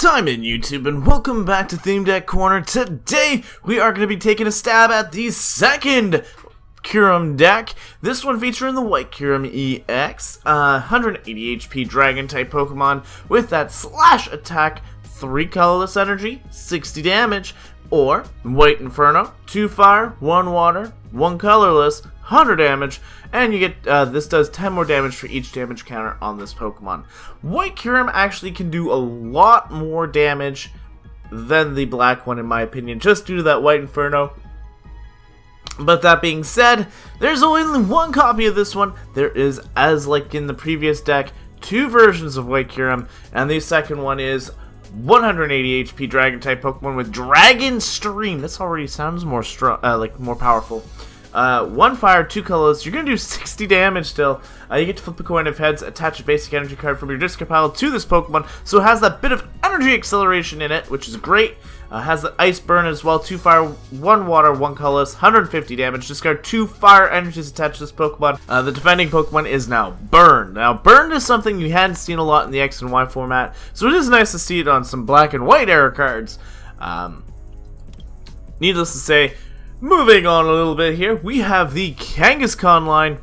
Time in YouTube, and welcome back to Theme Deck Corner. Today we are going to be taking a stab at the second Kyurem deck. This one featuring the White Kyurem EX, 180 HP Dragon type Pokemon with that slash attack, 3 colorless energy, 60 damage, or White Inferno, 2 fire, 1 water, 1 colorless, 100 damage, and you get, this does 10 more damage for each damage counter on this Pokemon. White Kyurem actually can do a lot more damage than the black one in my opinion, just due to that White Inferno. But that being said, there's only one copy of this one. There is, as like in the previous deck, 2 versions of White Kyurem, and the second one is 180 HP Dragon type Pokemon with Dragon Stream. This already sounds more strong, more powerful. 1 fire, 2 colors. You're gonna do 60 damage still. You get to flip a coin of heads, attach a basic energy card from your discard pile to this Pokemon, so it has that bit of energy acceleration in it, which is great. Has the Ice Burn as well, 2 fire, 1 water, 1 colorless, 150 damage. Discard 2 fire energies attached to this Pokemon. The defending Pokemon is now Burned. Now, Burned is something you hadn't seen a lot in the X and Y format, so it is nice to see it on some black and white era cards. Needless to say, moving on a little bit here, we have the Kangaskhan line,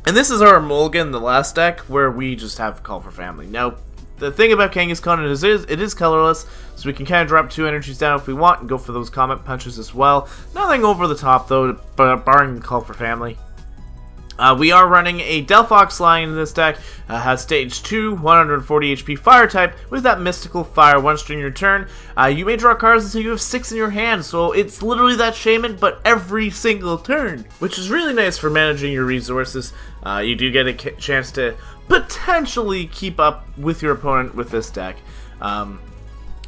and this is our mulligan, the last deck, where we just have Call for Family. Now, the thing about Kangaskhan is it is colorless, so we can kind of drop 2 energies down if we want and go for those Comet Punches as well. Nothing over the top though, barring Call for Family. We are running a Delphox line in this deck. Has stage 2, 140 HP fire type with that mystical fire once during your turn. You may draw cards until you have 6 in your hand, so it's literally that Shaman, but every single turn, which is really nice for managing your resources. You do get a chance to potentially keep up with your opponent with this deck.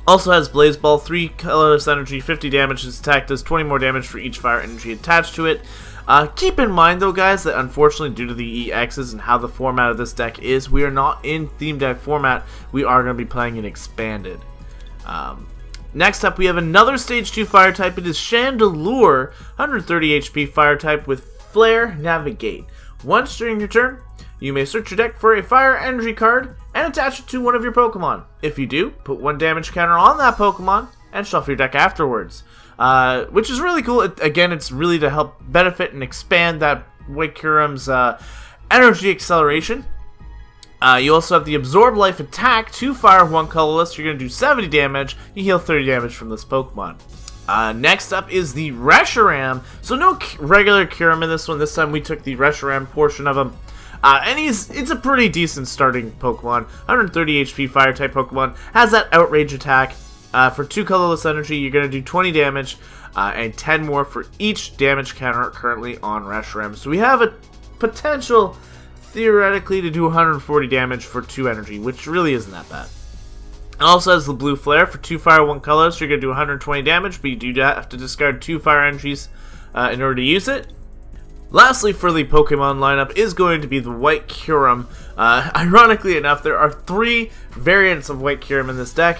Also has Blaze Ball, 3 colorless energy, 50 damage. Its attack does 20 more damage for each fire energy attached to it. Keep in mind though guys that unfortunately due to the EXs and how the format of this deck is, we are not in theme deck format. We are going to be playing it expanded. Next up we have another stage 2 fire type. It is Chandelure, 130 HP fire type with Flare Navigate. Once during your turn, you may search your deck for a fire energy card and attach it to one of your Pokemon. If you do, put 1 damage counter on that Pokemon and shuffle your deck afterwards. Which is really cool. Again, it's really to help benefit and expand that White Kyurem's energy acceleration. You also have the Absorb Life attack, 2 fire, 1 colorless. You're going to do 70 damage. You heal 30 damage from this Pokemon. Next up is the Reshiram. So no regular Kyurem in this one. This time we took the Reshiram portion of him. And it's a pretty decent starting Pokemon. 130 HP fire type Pokemon. Has that Outrage attack. For 2 colorless energy, you're going to do 20 damage, and 10 more for each damage counter currently on Reshiram. So we have a potential, theoretically, to do 140 damage for 2 energy, which really isn't that bad. It also has the Blue Flare. For 2 fire, 1 colorless, you're going to do 120 damage, but you do have to discard 2 fire energies in order to use it. Lastly, for the Pokemon lineup is going to be the White Kyurem. Ironically enough, there are 3 variants of White Kyurem in this deck.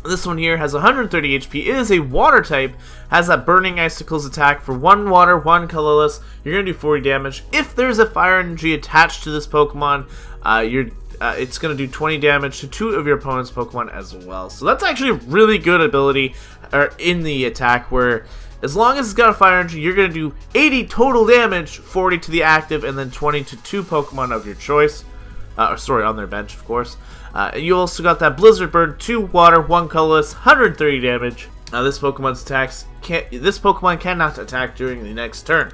This one here has 130 HP, it is a water type, has that Burning Icicles attack for 1 water, 1 colorless, you're going to do 40 damage. If there's a fire energy attached to this Pokemon, it's going to do 20 damage to 2 of your opponent's Pokemon as well. So that's actually a really good ability in the attack, where as long as it's got a fire energy, you're going to do 80 total damage, 40 to the active, and then 20 to 2 Pokemon of your choice. On their bench, of course. You also got that Blizzard Burn, 2 water, 1 colorless, 130 damage. This Pokemon cannot attack during the next turn.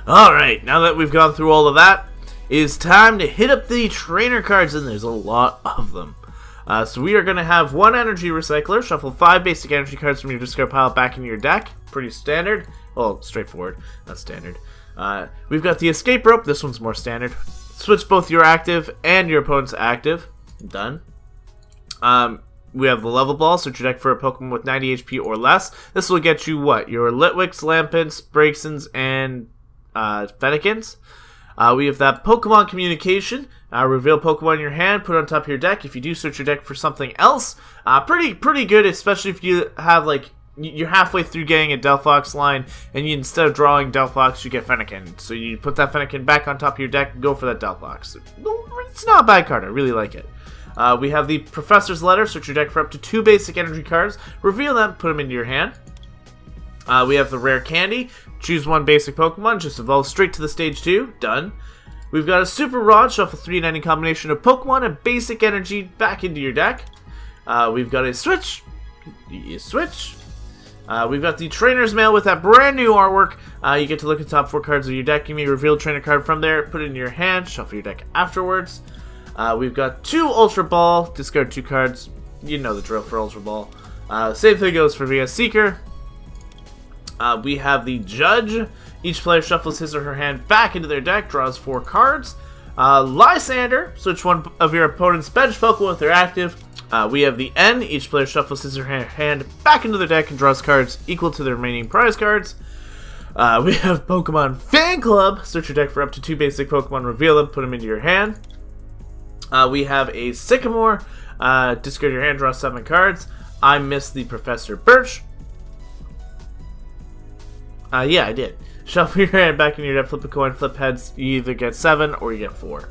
Alright, now that we've gone through all of that, it's time to hit up the trainer cards, and there's a lot of them. So we are going to have 1 energy recycler, shuffle 5 basic energy cards from your discard pile back into your deck. Pretty standard. Well, straightforward, not standard. We've got the escape rope, this one's more standard. Switch both your active and your opponent's active. Done. We have the level ball. Search your deck for a Pokemon with 90 HP or less. This will get you what? Your Litwicks, Lampents, Braixens, and Fennekins. We have that Pokemon Communication. Reveal Pokemon in your hand, put it on top of your deck. If you do, search your deck for something else. Pretty good, especially if you have like you're halfway through getting a Delphox line, and instead of drawing Delphox, you get Fennekin. So you put that Fennekin back on top of your deck and go for that Delphox. It's not a bad card. I really like it. We have the Professor's Letter. Search your deck for up to 2 basic energy cards. Reveal them, put them into your hand. We have the Rare Candy. Choose 1 basic Pokemon, just evolve straight to the stage 2. Done. We've got a Super Rod. Shuffle 3-9 combination of Pokemon and basic energy back into your deck. We've got a Switch. You switch. We've got the Trainer's Mail with that brand new artwork. You get to look at the top 4 cards of your deck. You may reveal a trainer card from there, put it in your hand, shuffle your deck afterwards. We've got 2 Ultra Ball, discard 2 cards. You know the drill for Ultra Ball. Same thing goes for VS Seeker. We have the Judge. Each player shuffles his or her hand back into their deck, draws 4 cards. Lysander. Switch 1 of your opponent's bench Pokemon if they're active. We have the N. Each player shuffles his or her hand back into their deck and draws cards equal to the remaining prize cards. We have Pokemon Fan Club. Search your deck for up to 2 basic Pokemon, reveal them, put them into your hand. We have a Sycamore. Discard your hand, draw 7 cards. I missed the Professor Birch. Yeah, I did. Shuffle your hand back into your deck, flip a coin, flip heads. You either get 7 or you get 4.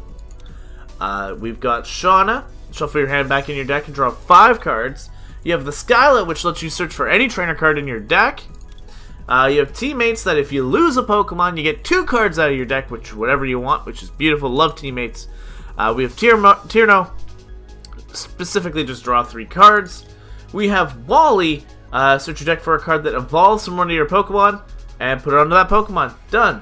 We've got Shauna. Shuffle your hand back in your deck and draw 5 cards. You have the Skylet, which lets you search for any trainer card in your deck. You have Teammates, that if you lose a Pokemon, you get 2 cards out of your deck, which whatever you want, which is beautiful. Love Teammates. We have Tierno. Specifically, just draw 3 cards. We have Wally. Search your deck for a card that evolves from one of your Pokemon and put it onto that Pokemon. Done.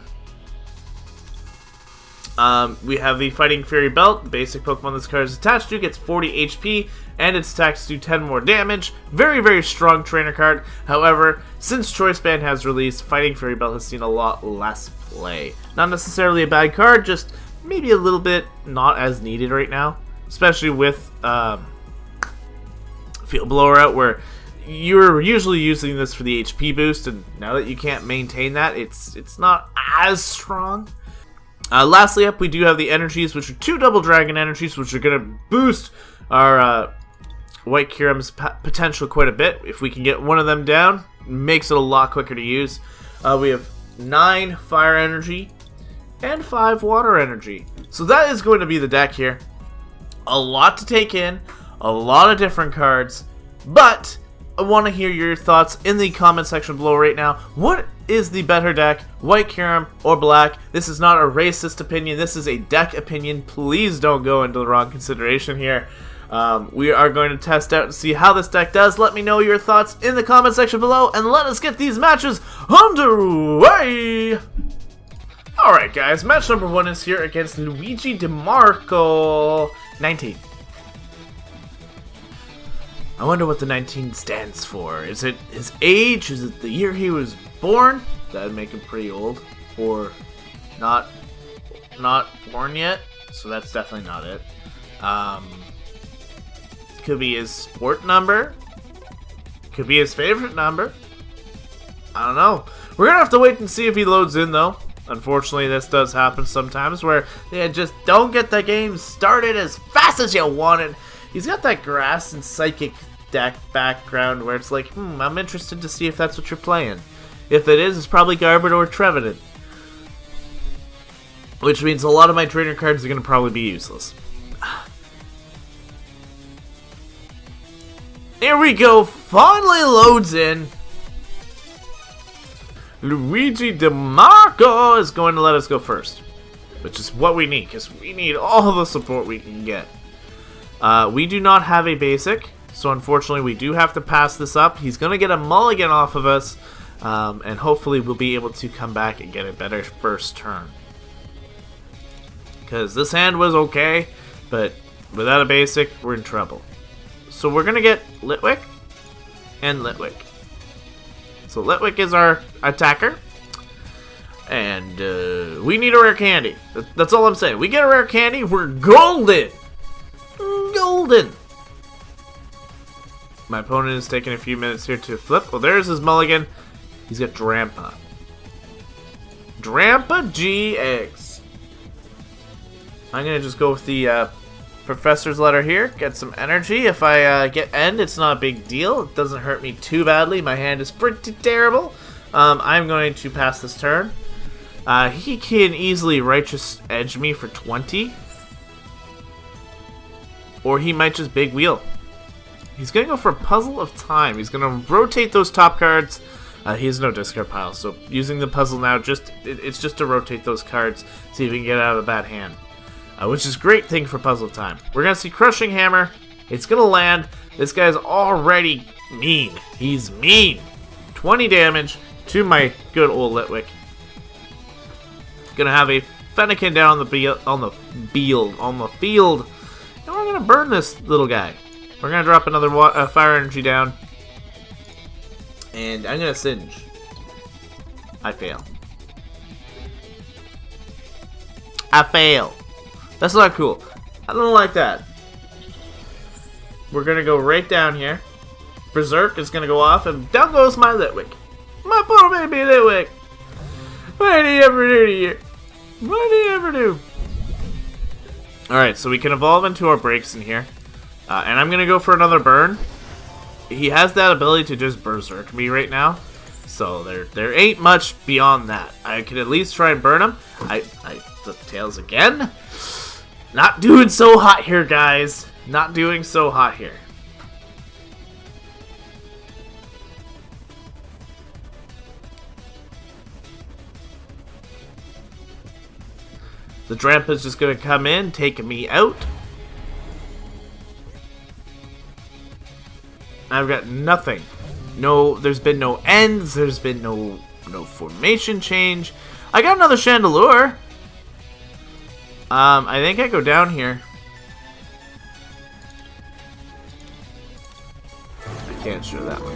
We have the Fighting Fury Belt. The basic Pokemon this card is attached to gets 40 HP, and its attacks do 10 more damage. Very, very strong trainer card. However, since Choice Band has released, Fighting Fury Belt has seen a lot less play. Not necessarily a bad card, just maybe a little bit not as needed right now. Especially with Field Blower out, where you're usually using this for the HP boost, and now that you can't maintain that, it's not as strong. Lastly up, we do have the energies, which are 2 Double Dragon energies, which are going to boost our White Kyurem's potential quite a bit. If we can get one of them down, makes it a lot quicker to use. We have 9 Fire energy and 5 Water energy. So that is going to be the deck here. A lot to take in, a lot of different cards, but I want to hear your thoughts in the comment section below right now. What is the better deck, White Kyurem or Black? This is not a racist opinion, this is a deck opinion. Please don't go into the wrong consideration here. We are going to test out and see how this deck does. Let me know your thoughts in the comment section below, and let us get these matches underway! Alright guys, match number 1 is here against Luigi DeMarco. 19. I wonder what the 19 stands for. Is it his age? Is it the year he was born? That'd make him pretty old. Or not born yet, so that's definitely not it. Could be his sport number. Could be his favorite number. I don't know. We're gonna have to wait and see if he loads in though. Unfortunately, this does happen sometimes where they just don't get the game started as fast as you want it. He's got that grass and psychic deck background where it's like, I'm interested to see if that's what you're playing. If it is, it's probably Garbage or Trevenant. Which means a lot of my trainer cards are going to probably be useless. Here we go, finally loads in. Luigi DeMarco is going to let us go first. Which is what we need, because we need all the support we can get. We do not have a basic, so unfortunately we do have to pass this up. He's going to get a mulligan off of us, and hopefully we'll be able to come back and get a better first turn. Because this hand was okay, but without a basic, we're in trouble. So we're going to get Litwick and Litwick. So Litwick is our attacker. And we need a rare candy. That's all I'm saying. We get a rare candy, we're golden! Golden! My opponent is taking a few minutes here to flip. Well, there's his mulligan. He's got Drampa. Drampa GX. I'm going to just go with the Professor's Letter here. Get some energy. If I get end, it's not a big deal. It doesn't hurt me too badly. My hand is pretty terrible. I'm going to pass this turn. He can easily Righteous Edge me for 20. Or he might just big wheel. He's going to go for Puzzle of Time. He's going to rotate those top cards. He has no discard pile, so using the puzzle now, it's just to rotate those cards, see if we can get out of a bad hand. Which is a great thing for Puzzle of Time. We're going to see Crushing Hammer. It's going to land. This guy's already mean. He's mean. 20 damage to my good old Litwick. Going to have a Fennekin down on the field. And we're going to burn this little guy. We're going to drop another fire energy down. And I'm going to Singe. I fail. That's not cool. I don't like that. We're going to go right down here. Berserk is going to go off, and down goes my Litwick. My poor baby Litwick. What did he ever do to you? What did he ever do? Alright, so we can evolve into our breaks in here. And I'm going to go for another burn. He has that ability to just Berserk me right now. So there ain't much beyond that. I can at least try and burn him. The tails again. Not doing so hot here, guys. Not doing so hot here. The Drampa's just going to come in, take me out. I've got nothing. No, there's been no ends. There's been no formation change. I got another Chandelure. I think I go down here. I can't show that one.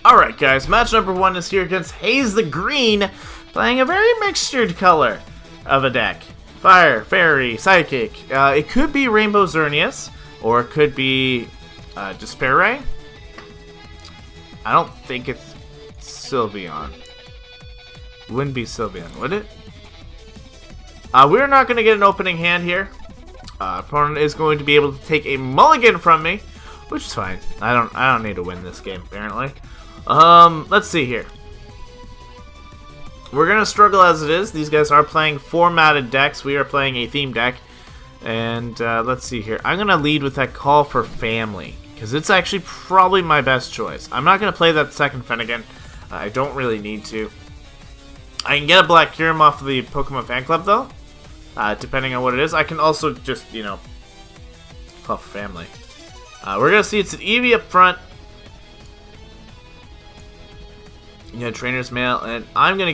Alright guys, match number 1 is here against Haze the Green, playing a very mixtured color of a deck. Fire, Fairy, Psychic. It could be Rainbow Xerneas, or it could be Despair Ray. I don't think it's Sylveon. Wouldn't be Sylveon, would it? We're not going to get an opening hand here. Opponent is going to be able to take a mulligan from me, which is fine. I don't need to win this game, apparently. Let's see here. We're gonna struggle as it is. These guys are playing formatted decks. We are playing a theme deck. And, let's see here. I'm gonna lead with that Call for Family, because it's actually probably my best choice. I'm not gonna play that second Fennekin. I don't really need to. I can get a Black Kyurem off of the Pokemon Fan Club, though. Depending on what it is. I can also just, Call for Family. We're gonna see it's an Eevee up front. Trainer's Mail, and I'm gonna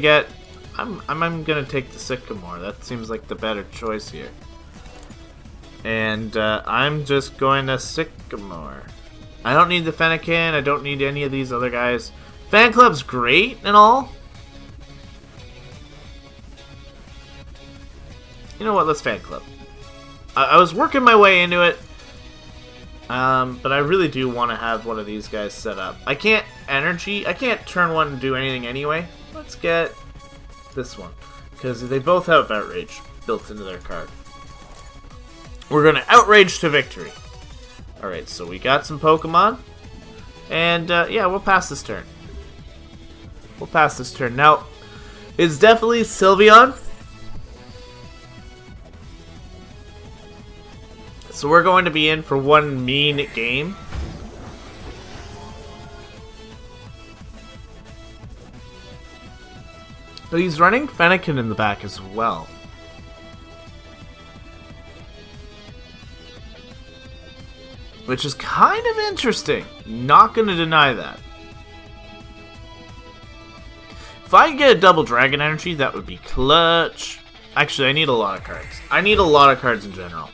take the Sycamore. That seems like the better choice here. And I'm just going to Sycamore. I don't need the Fennekin. I don't need any of these other guys. Fan Club's great and all. You know what? Let's Fan Club. I was working my way into it. But I really do want to have one of these guys set up. I can't turn one and do anything anyway. Let's get this one, because they both have Outrage built into their card. We're going to Outrage to victory. Alright, so we got some Pokemon. And, yeah, we'll pass this turn. Now, it's definitely Sylveon. So we're going to be in for one mean game. But he's running Fennekin in the back as well. Which is kind of interesting. Not going to deny that. If I could get a double Dragon Energy, that would be clutch. Actually, I need a lot of cards. I need a lot of cards in general.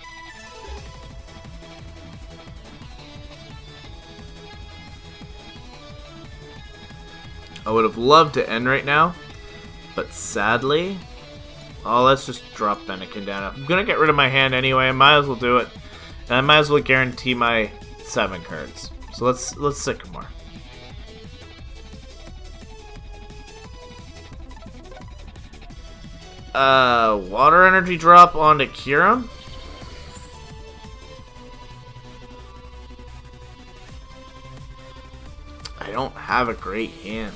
I would have loved to end right now, but sadly, let's just drop Fennekin down. I'm gonna get rid of my hand anyway. I might as well do it, and I might as well guarantee my 7 cards. So let's Sycamore. Water energy drop onto Kyurem. don't have a great hand.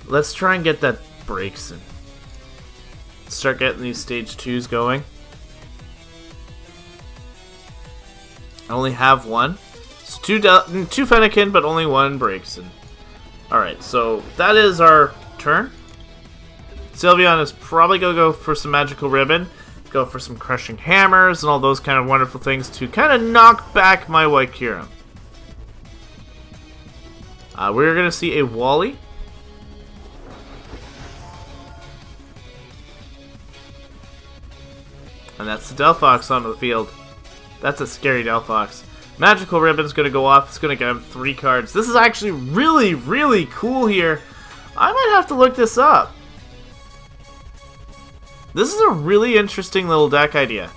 Let's try and get that breaks in. Start getting these stage 2s going. I only have one. So two Fennekin, but only one breaks in. Alright, so that is our turn. Sylveon is probably going to go for some magical ribbon. Go for some crushing hammers and all those kind of wonderful things to kind of knock back my White Kyurem. We're going to see a Wally. And that's the Delphox onto the field. That's a scary Delphox. Magical Ribbon's going to go off. It's going to get him 3 cards. This is actually really, really cool here. I might have to look this up. This is a really interesting little deck idea.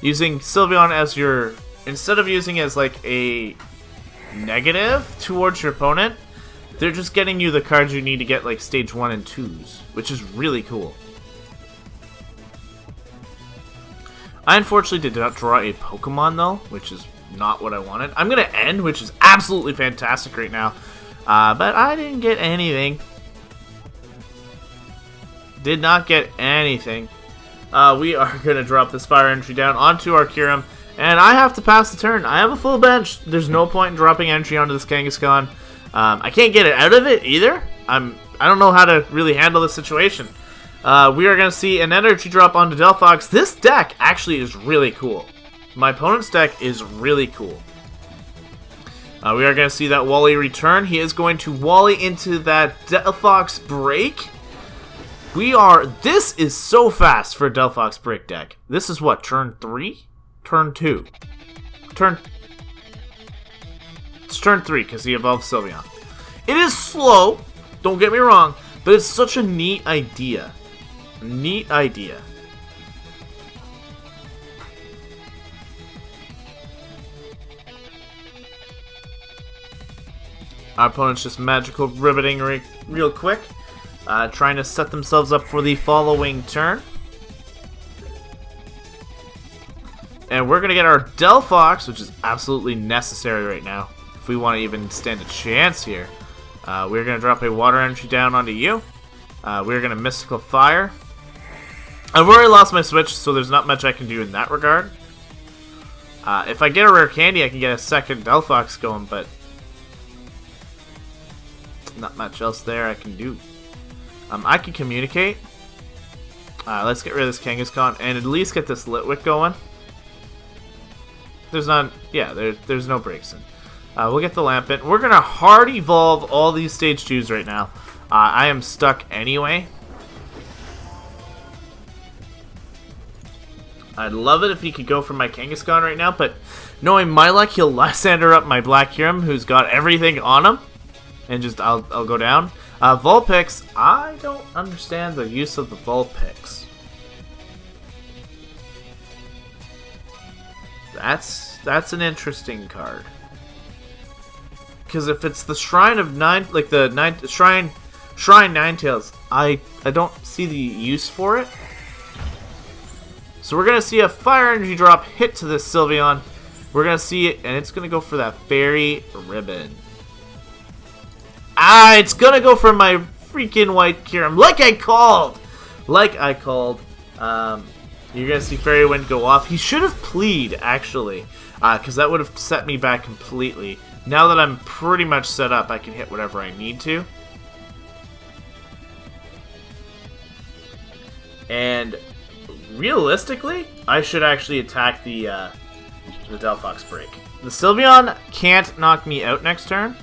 Using Sylveon as your... Instead of using as like a negative towards your opponent, they're just getting you the cards you need to get like stage 1 and 2s, which is really cool. I unfortunately did not draw a Pokemon though, which is not what I wanted. I'm going to end, which is absolutely fantastic right now. But I didn't get anything. Did not get anything. We are going to drop this Fire Energy down onto our Kyurem. And I have to pass the turn. I have a full bench. There's no point in dropping energy onto this Kangaskhan. I can't get it out of it either. I don't know how to really handle this situation. We are going to see an energy drop onto Delphox. This deck actually is really cool. My opponent's deck is really cool. We are going to see that Wally return. He is going to Wally into that Delphox break. This is so fast for a Delphox break deck. This is what, turn 3? Turn 2. It's turn 3 because he evolved Sylveon. It is slow, don't get me wrong, but it's such a neat idea. Neat idea. Our opponent's just magical ribbiting real quick. Trying to set themselves up for the following turn. And we're going to get our Delphox, which is absolutely necessary right now. If we want to even stand a chance here. We're going to drop a Water Energy down onto you. We're going to Mystical Fire. I've already lost my switch, so there's not much I can do in that regard. If I get a rare candy, I can get a second Delphox going, but not much else there I can do. I can communicate. Let's get rid of this Kangaskhan and at least get this Litwick going. There's none. Yeah, there's no breaks in. We'll get the Lampent. We're gonna hard evolve all these stage 2s right now. I am stuck anyway. I'd love it if he could go for my Kangaskhan right now, but knowing my luck, he'll Lysander up my Black Kyurem, who's got everything on him, and just I'll go down. Vulpix, I don't understand the use of the Vulpix. That's an interesting card. Because if it's the Shrine of Nine, like the Shrine Ninetales, I don't see the use for it. So we're gonna see a Fire Energy drop hit to this Sylveon. We're gonna see it, and it's gonna go for that Fairy Ribbon. It's gonna go for my freaking White Kyurem, like I called. You're gonna see Fairy Wind go off. He should have Plead, actually, because that would have set me back completely. Now that I'm pretty much set up, I can hit whatever I need to. And realistically, I should actually attack the Delphox break. The Sylveon can't knock me out next turn.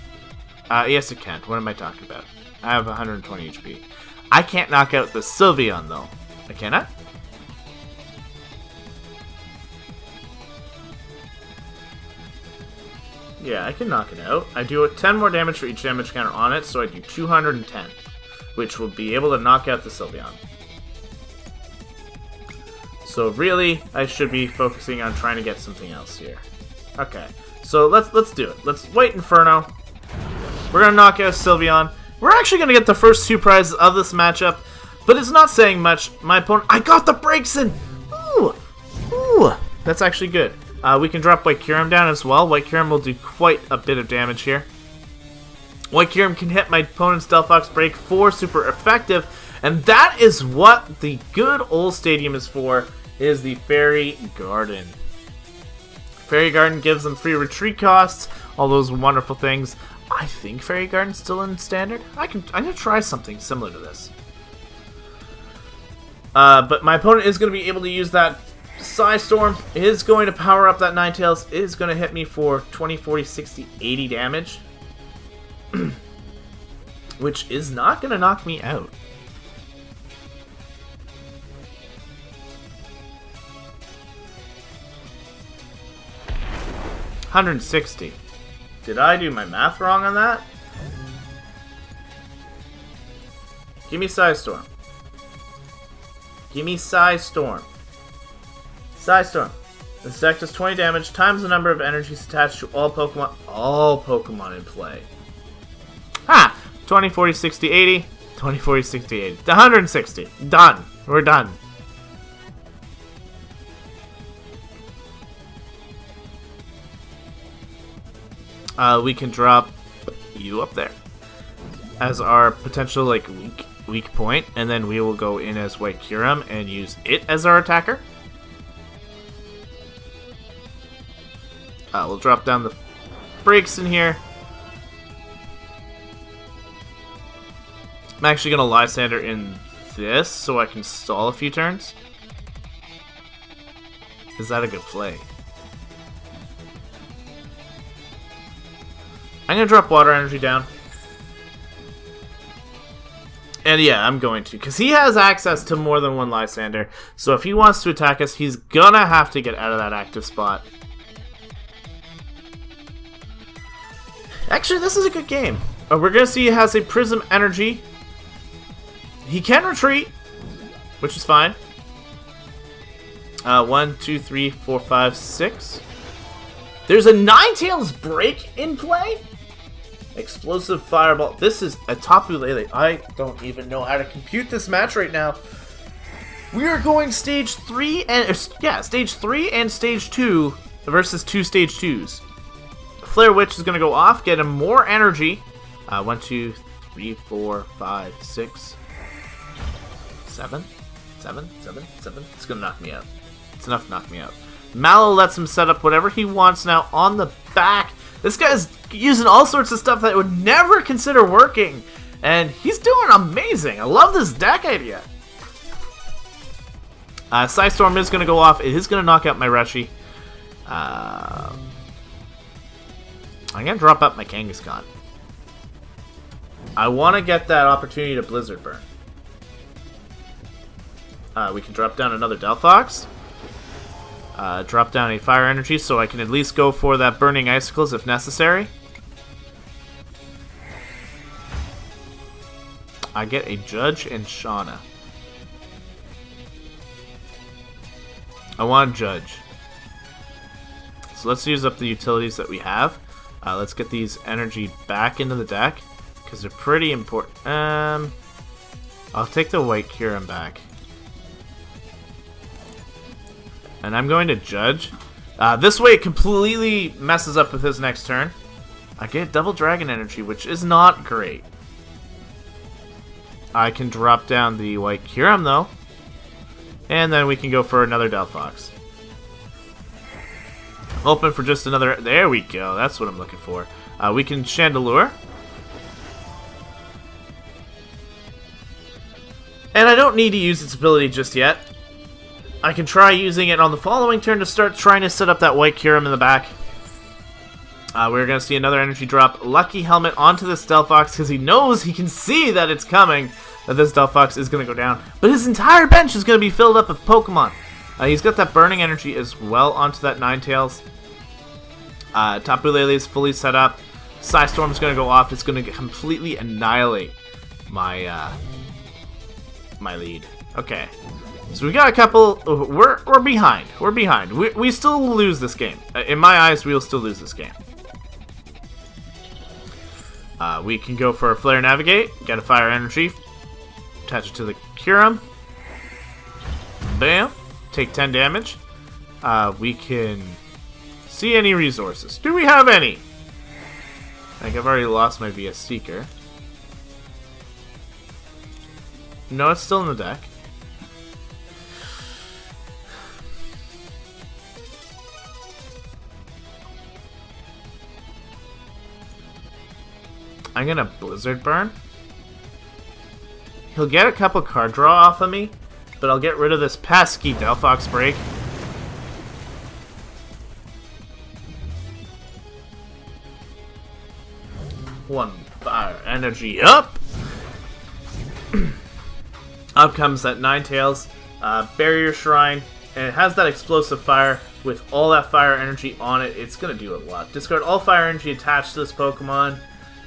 Yes, it can. What am I talking about? I have 120 HP. I can't knock out the Sylveon, though. I cannot? Yeah, I can knock it out. I do 10 more damage for each damage counter on it, so I do 210, which will be able to knock out the Sylveon. So really, I should be focusing on trying to get something else here. Okay, so let's do it. Let's White Inferno. We're gonna knock out Sylveon. We're actually gonna get the first 2 prizes of this matchup, but it's not saying much. My opponent, I got the breaks in. Ooh, that's actually good. We can drop White Kyurem down as well. White Kyurem will do quite a bit of damage here. White Kyurem can hit my opponent's Delphox Break 4 super effective, and that is what the good old stadium is for, is the Fairy Garden. Fairy Garden gives them free retreat costs, all those wonderful things. I think Fairy Garden's still in standard. I'm gonna try something similar to this. But my opponent is going to be able to use that Psy Storm. It is going to power up that Ninetales. It is going to hit me for 20, 40, 60, 80 damage. Which is not going to knock me out. $160. Did I do my math wrong on that? Give me Psy Storm. Give me Psy Storm. Psy Storm. This deck does 20 damage times the number of energies attached to all Pokemon. All Pokemon in play. Ha! 20, 40, 60, 80. 20, 40, 60, 80. 160. Done. We're done. We can drop you up there as our potential weak point, and then we will go in as White Kyurem and use it as our attacker. We'll drop down the breaks in here. I'm actually going to Lysander in this so I can stall a few turns. Is that a good play? I'm going to drop Water Energy down. And yeah, I'm going to, because he has access to more than one Lysander. So if he wants to attack us, he's going to have to get out of that active spot. Actually, this is a good game. We're going to see he has a Prism Energy. He can retreat, which is fine. 1, 2, 3, 4, 5, 6. There's a Ninetales Break in play? Explosive Fireball. This is a Tapu Lele. I don't even know how to compute this match right now. We are going stage 3 and stage 3 and stage 2 versus 2 stage 2s. Flare Witch is going to go off, get him more energy. 1, 2, 3, 4, 5, 6, 7. It's going to knock me out. It's enough to knock me out. Mallow lets him set up whatever he wants now on the back. This guy's using all sorts of stuff that I would never consider working. And he's doing amazing. I love this deck idea. Psy Storm is going to go off. It is going to knock out my Reshi. I'm going to drop out my Kangaskhan. I want to get that opportunity to Blizzard Burn. We can drop down another Delphox. Drop down a Fire Energy so I can at least go for that Burning Icicles if necessary. I get a Judge and Shauna. I want to Judge. So let's use up the utilities that we have. Let's get these energy back into the deck because they're pretty important. I'll take the White Kyurem back. And I'm going to Judge. This way it completely messes up with his next turn. I get double Dragon Energy, which is not great. I can drop down the White Kyurem, though. And then we can go for another Delphox. Open for just another... There we go. That's what I'm looking for. We can Chandelure. And I don't need to use its ability just yet. I can try using it on the following turn to start trying to set up that White Kyurem in the back. We're going to see another energy drop. Lucky Helmet onto this Delphox because he knows, he can see that it's coming, that this Delphox is going to go down. But his entire bench is going to be filled up with Pokemon. He's got that Burning Energy as well onto that Ninetales. Tapu Lele is fully set up. Psy Storm is going to go off. It's going to completely annihilate my my lead. Okay. So we got a couple. We're behind. We're behind. We still lose this game. In my eyes, we will still lose this game. We can go for a Flare Navigate. Get a Fire Energy. Attach it to the Kyurem. Bam. Take 10 damage. We can See any resources. Do we have any? I think I've already lost my VS Seeker. No, it's still in the deck. I'm gonna Blizzard Burn. He'll get a couple card draw off of me, but I'll get rid of this pesky Delphox Break. One fire energy up. Up comes that Ninetales Barrier Shrine, and it has that explosive fire with all that fire energy on it. It's gonna do a lot. Discard all fire energy attached to this Pokemon.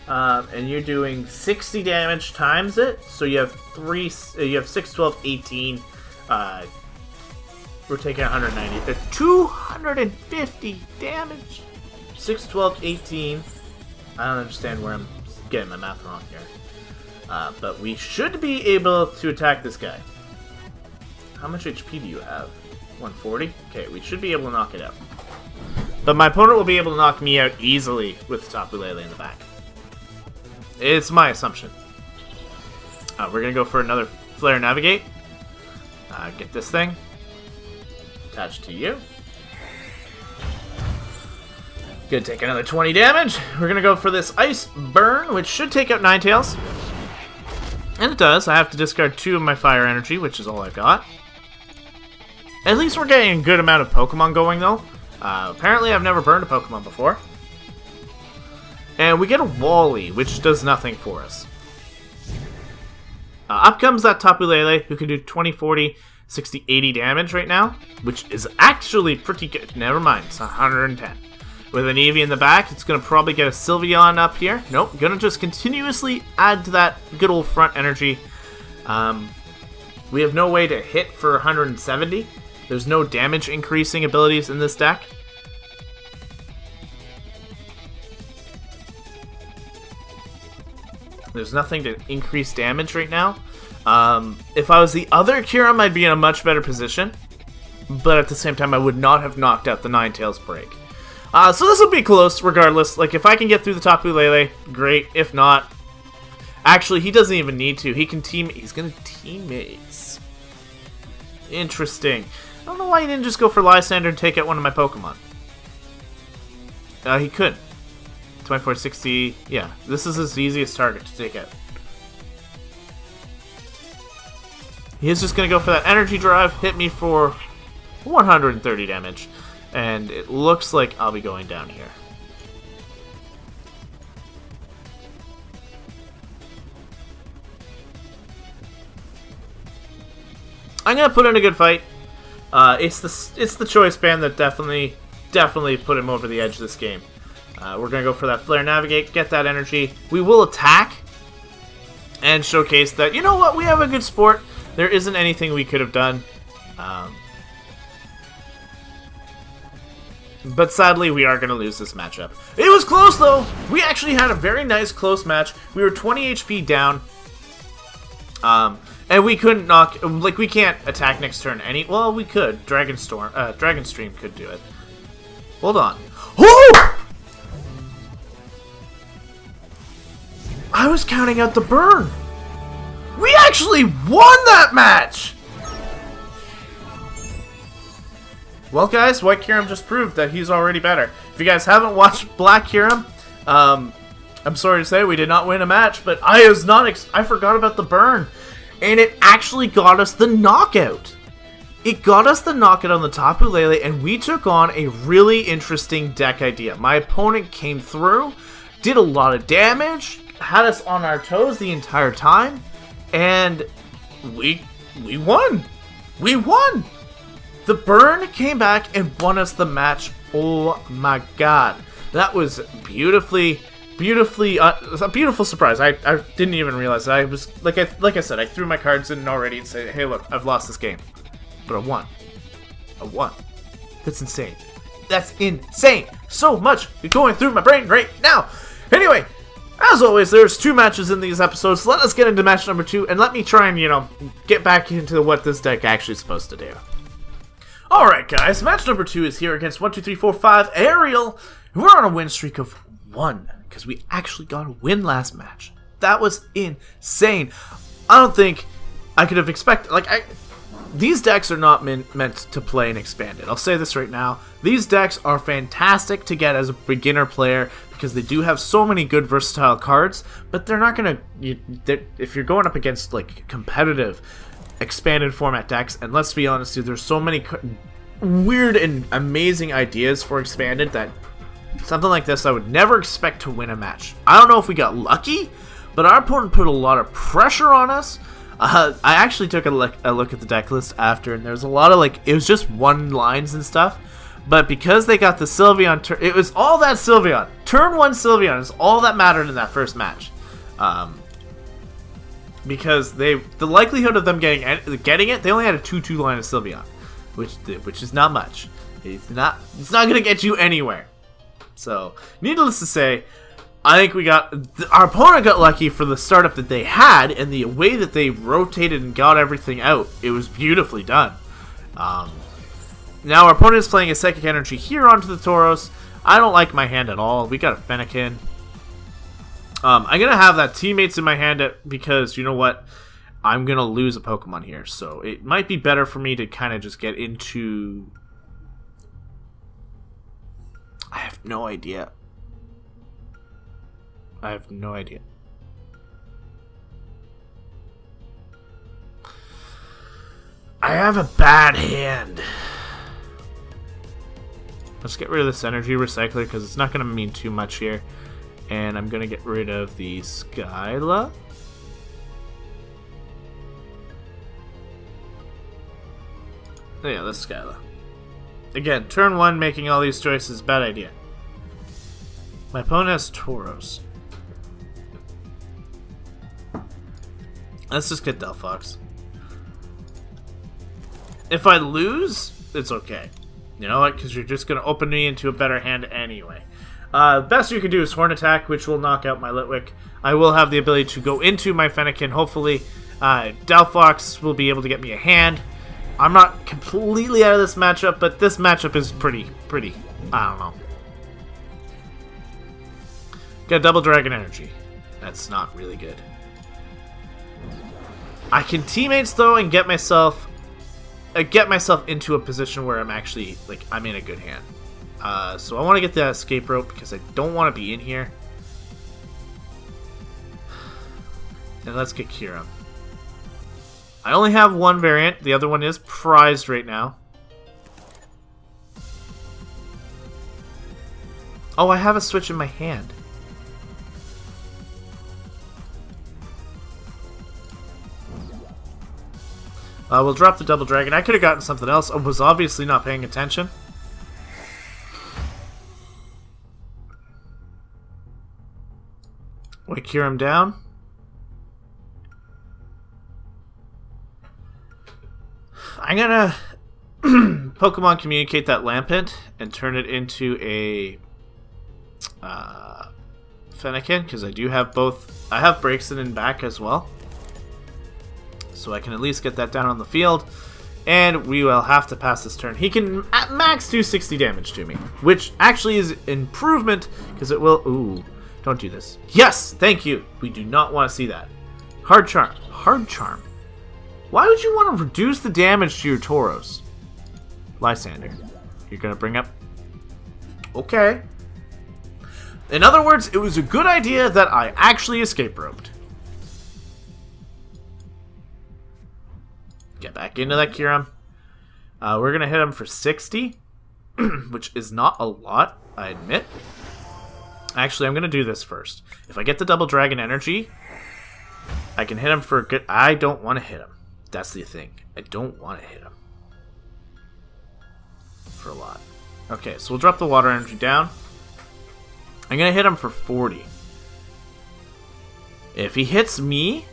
And you're doing 60 damage times it, so you have 6, 12, 18. We're taking 190. 250 damage. 6, 12, 18. I don't understand where I'm getting my math wrong here. But we should be able to attack this guy. How much HP do you have? 140? Okay, we should be able to knock it out. But my opponent will be able to knock me out easily with Tapu Lele in the back. It's my assumption. We're going to go for another Flare Navigate. Get this thing. Attached to you. Gonna take another 20 damage. We're going to go for this Ice Burn, which should take out Ninetales. And it does. I have to discard 2 of my Fire Energy, which is all I've got. At least we're getting a good amount of Pokemon going, though. Apparently I've never burned a Pokemon before. And we get a Wally, which does nothing for us. Up comes that Tapu Lele, who can do 20, 40, 60, 80 damage right now, which is actually pretty good. Never mind, it's 110. With an Eevee in the back, it's going to probably get a Sylveon up here. Nope, going to just continuously add to that good old front energy. We have no way to hit for 170. There's no damage increasing abilities in this deck. There's nothing to increase damage right now. If I was the other Kyurem, I'd be in a much better position. But at the same time, I would not have knocked out the Ninetales Break. So this will be close, regardless. Like, if I can get through the Tapu Lele, great. If not... Actually, he doesn't even need to. He can team... He's gonna teammates. Interesting. I don't know why he didn't just go for Lysander and take out one of my Pokemon. He could. 24, 60, yeah, this is his easiest target to take out. He is just going to go for that energy drive, hit me for 130 damage, and it looks like I'll be going down here. I'm going to put in a good fight. It's the choice band that definitely put him over the edge this game. We're going to go for that Flare Navigate, get that energy. We will attack and showcase that, you know what, we have a good sport. There isn't anything we could have done. But sadly, we are going to lose this matchup. It was close, though. We actually had a very nice close match. We were 20 HP down. And we couldn't knock... Like, we can't attack next turn any... Well, we could. Dragon Stream could do it. Hold on. Oh! I was counting out the burn. We actually won that match! Well, guys, White Kyurem just proved that he's already better. If you guys haven't watched Black Kyurem, I'm sorry to say we did not win a match, but I forgot about the burn. And it actually got us the knockout. It got us the knockout on the Tapu Lele, and we took on a really interesting deck idea. My opponent came through, did a lot of damage, had us on our toes the entire time, and we won. We won. The burn came back and won us the match. Oh my god. That was a beautiful surprise. I didn't even realize that. I was like I said, I threw my cards in already and said, hey look, I've lost this game. But I won. I won. That's insane. That's insane. So much going through my brain right now. Anyway, as always, there's 2 matches in these episodes. So let us get into match number 2 and let me try and, get back into what this deck actually is supposed to do. Alright guys, match number 2 is here against 1, 2, 3, 4, 5 Ariel. We're on a win streak of 1, because we actually got a win last match. That was insane. I don't think I could have expected, these decks are not meant to play in Expanded. I'll say this right now. These decks are fantastic to get as a beginner player because they do have so many good versatile cards, but they're not going to, if you're going up against like competitive Expanded format decks, and let's be honest, dude, there's so many weird and amazing ideas for Expanded that something like this I would never expect to win a match. I don't know if we got lucky, but our opponent put a lot of pressure on us. I actually took a look at the deck list after, and there's a lot of it was just one lines and stuff, but because they got the Sylveon, it was all that Sylveon. Turn 1 Sylveon is all that mattered in that first match. Because the likelihood of them getting it, they only had a 2/2 line of Sylveon, which is not much. It's not gonna get you anywhere. So, needless to say, I think our opponent got lucky for the startup that they had, and the way that they rotated and got everything out. It was beautifully done. Now our opponent is playing a Psychic Energy here onto the Tauros. I don't like my hand at all. We got a Fennekin. I'm going to have that teammates in my hand because, you know what? I'm going to lose a Pokemon here. So it might be better for me to kind of just get into... I have no idea. I have no idea. I have a bad hand. Let's get rid of this energy recycler because it's not going to mean too much here. And I'm going to get rid of the Skyla. Oh yeah, that's Skyla. Again, turn 1, making all these choices, bad idea. My opponent has Tauros. Let's just get Delphox. If I lose, it's okay. You know what? Because you're just going to open me into a better hand anyway. Best you can do is Horn Attack, which will knock out my Litwick. I will have the ability to go into my Fennekin, hopefully. Delphox will be able to get me a hand. I'm not completely out of this matchup, but this matchup is pretty, I don't know. Got Double Dragon Energy. That's not really good. I can teammates though and get myself into a position where I'm actually I'm in a good hand. So I want to get that escape rope because I don't want to be in here. And let's get Kyurem. I only have one variant. The other one is prized right now. Oh, I have a switch in my hand. We'll drop the Double Dragon. I could have gotten something else. I was obviously not paying attention. White Kyurem down. I'm gonna Pokemon Communicate that Lampent and turn it into a Fennekin, because I do have both. I have Braixen in back as well. So I can at least get that down on the field. And we will have to pass this turn. He can at max do 60 damage to me, which actually is improvement, because it will... Ooh, don't do this. Yes, thank you. We do not want to see that. Hard Charm. Hard Charm. Why would you want to reduce the damage to your Tauros? Lysander. You're going to bring up... Okay. In other words, it was a good idea that I actually escape roped. Get back into that Kyurem. We're going to hit him for 60, which is not a lot, I admit. Actually, I'm going to do this first. If I get the Double Dragon Energy, I can hit him for a good... I don't want to hit him. That's the thing. I don't want to hit him for a lot. Okay, so we'll drop the Water Energy down. I'm going to hit him for 40. If he hits me,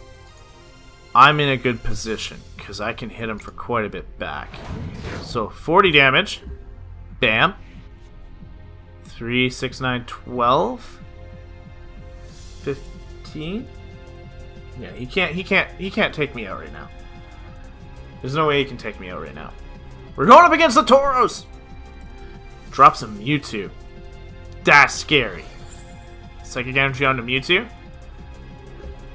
I'm in a good position, because I can hit him for quite a bit back. So, 40 damage. Bam. 3, 6, 9, 12. 15. Yeah, he can't take me out right now. There's no way he can take me out right now. We're going up against the Tauros! Drops a Mewtwo. That's scary. Psychic Energy onto Mewtwo.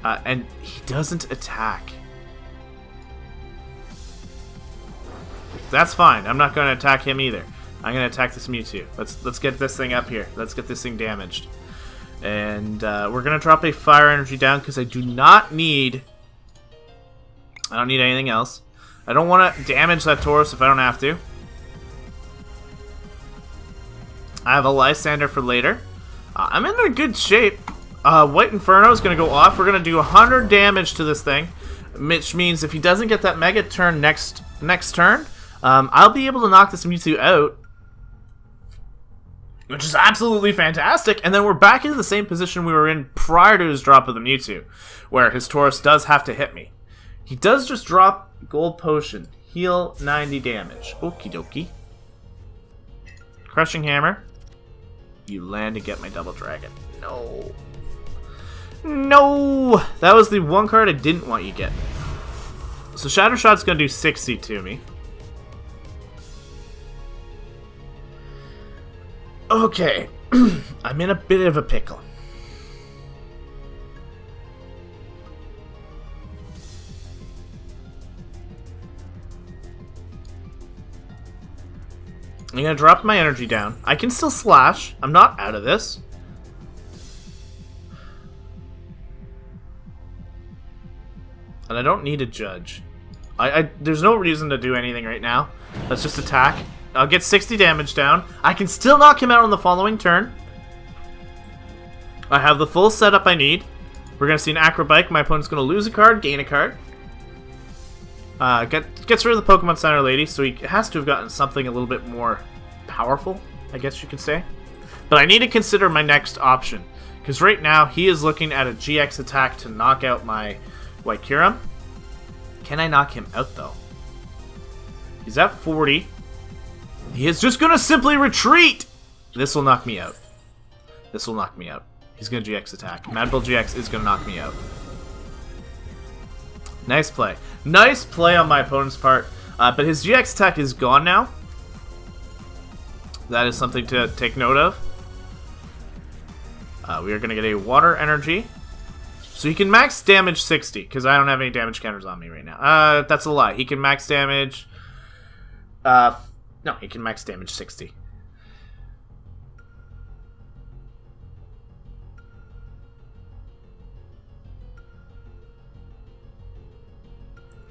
And he doesn't attack. That's fine. I'm not going to attack him either. I'm going to attack this Mewtwo. Let's get this thing up here. Let's get this thing damaged. And we're going to drop a Fire Energy down because I do not need... I don't need anything else. I don't want to damage that Tauros if I don't have to. I have a Lysander for later. I'm in a good shape. White Inferno is going to go off. We're going to do 100 damage to this thing, which means if he doesn't get that Mega turn next turn, I'll be able to knock this Mewtwo out, which is absolutely fantastic. And then we're back into the same position we were in prior to his drop of the Mewtwo, where his Tauros does have to hit me. He does just drop Gold Potion. Heal 90 damage. Okie dokie. Crushing Hammer. You land and get my Double Dragon. No. No! That was the one card I didn't want you to get. So Shatter Shot's going to do 60 to me. Okay. I'm in a bit of a pickle. I'm going to drop my energy down. I can still slash. I'm not out of this. And I don't need a judge. There's no reason to do anything right now. Let's just attack. I'll get 60 damage down. I can still knock him out on the following turn. I have the full setup I need. We're going to see an Acrobike. My opponent's going to lose a card, gain a card. Gets rid of the Pokemon Center Lady, so he has to have gotten something a little bit more powerful, I guess you could say. But I need to consider my next option, because right now he is looking at a GX attack to knock out my White Kyurem. Can I knock him out, though? He's at 40. He is just going to simply retreat! This will knock me out. This will knock me out. He's going to GX attack. Mad Bull GX is going to knock me out. Nice play. Nice play on my opponent's part. But his GX attack is gone now. That is something to take note of. We are going to get a Water Energy. So he can max damage 60, because I don't have any damage counters on me right now. That's a lie. He can max damage... no, he can max damage 60.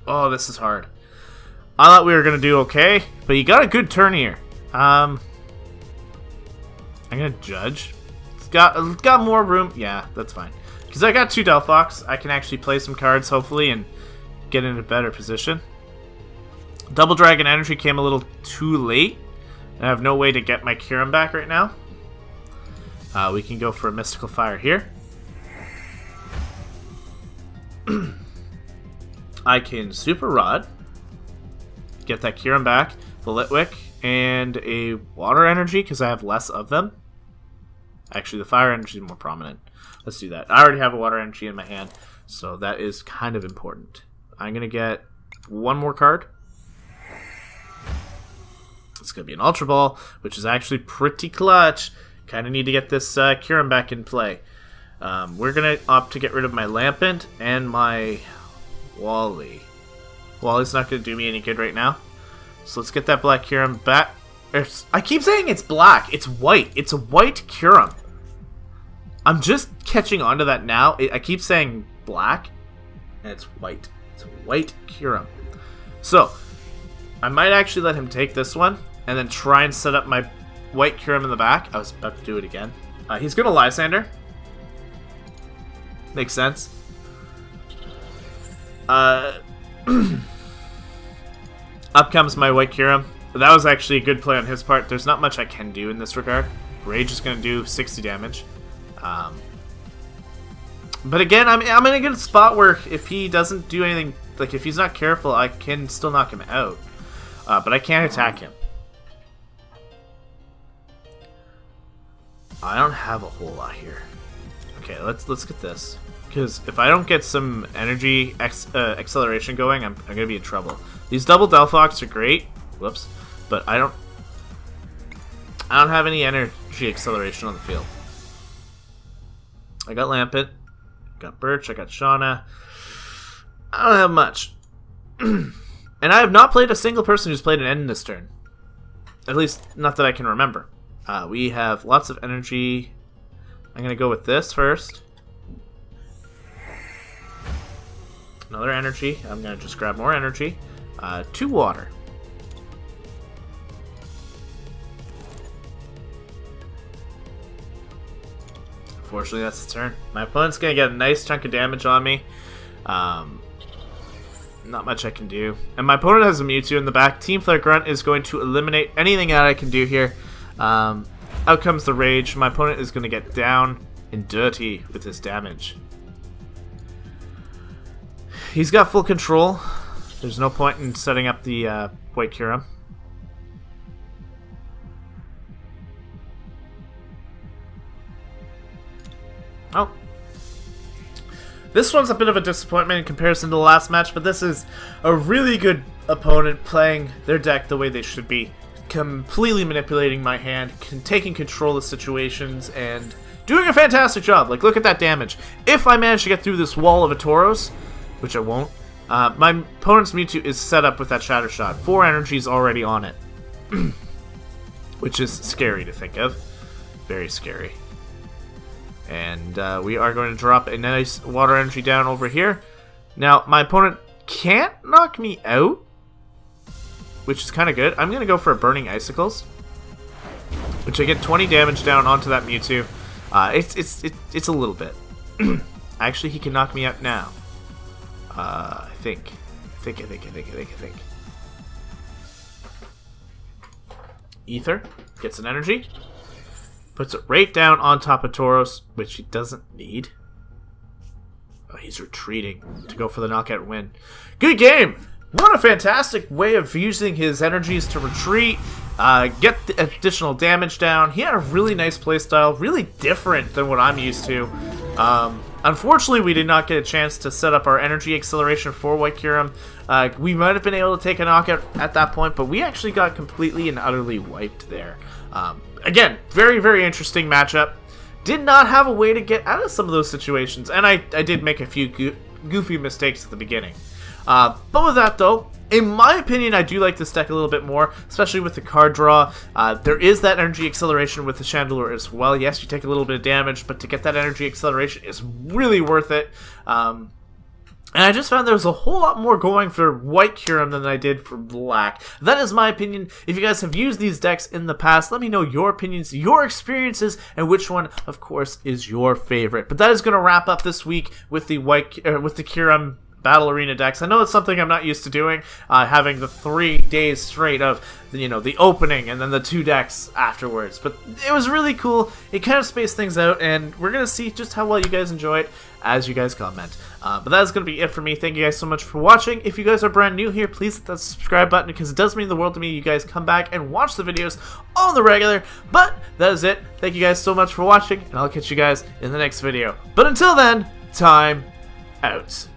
Oh, this is hard. I thought we were going to do okay, but you got a good turn here. I'm going to judge. It's got more room. Yeah, that's fine. Because I got 2 Delphox, I can actually play some cards, hopefully, and get in a better position. Double Dragon Energy came a little too late. I have no way to get my Kyurem back right now. We can go for a Mystical Fire here. I can Super Rod, get that Kyurem back, the Litwick, and a Water Energy because I have less of them. Actually, the Fire Energy is more prominent. Let's do that. I already have a Water Energy in my hand, so that is kind of important. I'm going to get one more card. It's going to be an Ultra Ball, which is actually pretty clutch. Kind of need to get this Kyurem back in play. We're going to opt to get rid of my Lampent and my Wally. Wally's not going to do me any good right now. So let's get that black Kyurem back. I keep saying it's black. It's white. It's a white Kyurem. I'm just catching on to that now. I keep saying black, and it's white. It's a white Kyurem. So, I might actually let him take this one, and then try and set up my white Kyurem in the back. I was about to do it again. He's going to Lysander. Makes sense. Up comes my White Kyurem. That was actually a good play on his part. There's not much I can do in this regard. Rage is going to do 60 damage. But again, I'm in a good spot where if he doesn't do anything, like if he's not careful, I can still knock him out. But I can't attack him. I don't have a whole lot here. Okay, let's get this. Because if I don't get some energy acceleration going, I'm going to be in trouble. These double Delphox are great. Whoops. But I don't have any energy acceleration on the field. I got Lampet, got Birch, I got Shauna. I don't have much. And I have not played a single person who's played an end this turn. At least, not that I can remember. We have lots of energy. I'm going to go with this first. Another energy. I'm going to just grab more energy. 2 water. Unfortunately, that's the turn. My opponent's going to get a nice chunk of damage on me. Not much I can do. And my opponent has a Mewtwo in the back. Team Flare Grunt is going to eliminate anything that I can do here. Out comes the Rage. My opponent is going to get down and dirty with his damage. He's got full control. There's no point in setting up the White Kyurem. Oh. This one's a bit of a disappointment in comparison to the last match, but this is a really good opponent playing their deck the way they should be. Completely manipulating my hand, taking control of situations, and doing a fantastic job. Like, look at that damage. If I manage to get through this wall of a Tauros, which I won't, my opponent's Mewtwo is set up with that Shatter Shot. 4 energies already on it. Which is scary to think of. Very scary. And we are going to drop a nice water energy down over here. Now, my opponent can't knock me out, which is kind of good. I'm going to go for a Burning Icicles, which I get 20 damage down onto that Mewtwo. It's a little bit. Actually, he can knock me out now. I think. Ether gets an energy. Puts it right down on top of Tauros, which he doesn't need. Oh, he's retreating to go for the knockout win. Good game! What a fantastic way of using his energies to retreat, get the additional damage down. He had a really nice playstyle, really different than what I'm used to. Unfortunately, we did not get a chance to set up our energy acceleration for White Kyurem. We might have been able to take a knockout at that point, but we actually got completely and utterly wiped there. Again, very, very interesting matchup. Did not have a way to get out of some of those situations, and I did make a few goofy mistakes at the beginning. But with that, though, in my opinion, I do like this deck a little bit more, especially with the card draw. There is that energy acceleration with the Chandelure as well. Yes, you take a little bit of damage, but to get that energy acceleration is really worth it. And I just found there was a whole lot more going for White Kyurem than I did for Black. That is my opinion. If you guys have used these decks in the past, let me know your opinions, your experiences, and which one, of course, is your favorite. But that is going to wrap up this week with the Kyurem Battle Arena decks. I know it's something I'm not used to doing, having the 3 days straight of, the opening and then the 2 decks afterwards. But it was really cool. It kind of spaced things out, and we're going to see just how well you guys enjoy it as you guys comment. But that is going to be it for me. Thank you guys so much for watching. If you guys are brand new here, please hit that subscribe button because it does mean the world to me. You guys come back and watch the videos on the regular. But that is it. Thank you guys so much for watching, and I'll catch you guys in the next video. But until then, time out.